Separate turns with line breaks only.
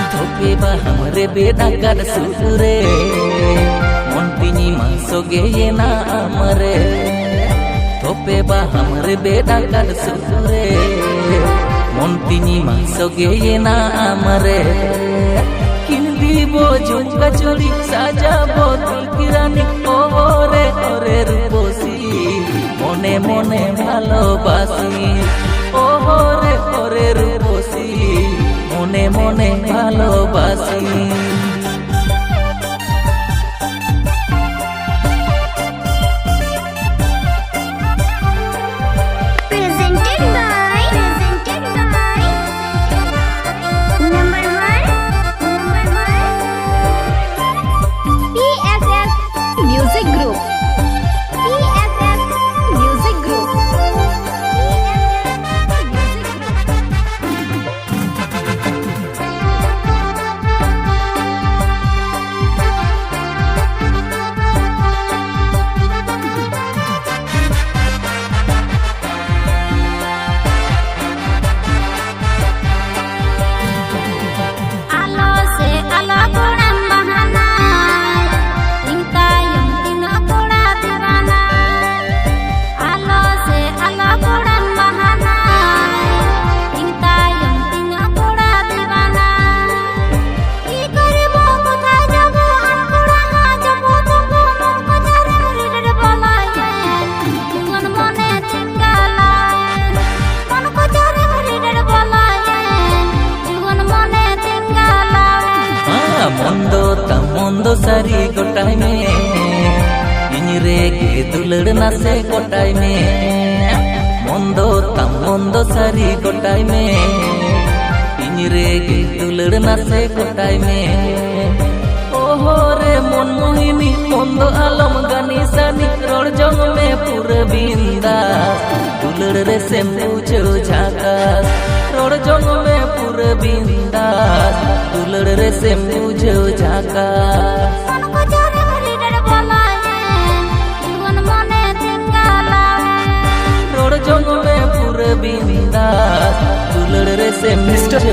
हमरे बेदाकार सुरे मोंटिनी मासोगे ये ना अमरे थोपे बा हमरे बेदाकार सुरे मोंटिनी मासोगे ये ना अमरे किंदी बो झुमका चोरी साजाबो तिलकिरानी ओरे ओरे रूपोसी मने मने भालोबासी ओरे ओरे रूपोसी মনে মনে ভালোবাসি। मोंदो सारी गोटाई में इनरे के दुलड़ नासे गोटाई में मोंदो सारी गोटाई में इनरे के दुलड़ नासे गोटाई में ओहो रे मन मोहिनी मोंदो आलम गानी सानी रोड जंग में पूरा बिंदा दुलड़ रे से मुझो झाकास रोड जंग में पूरा बिंदा दुलड़ रे से मुझो झाकास रोड जंग में पूरा बिंदा दुलड़ रे से मुझो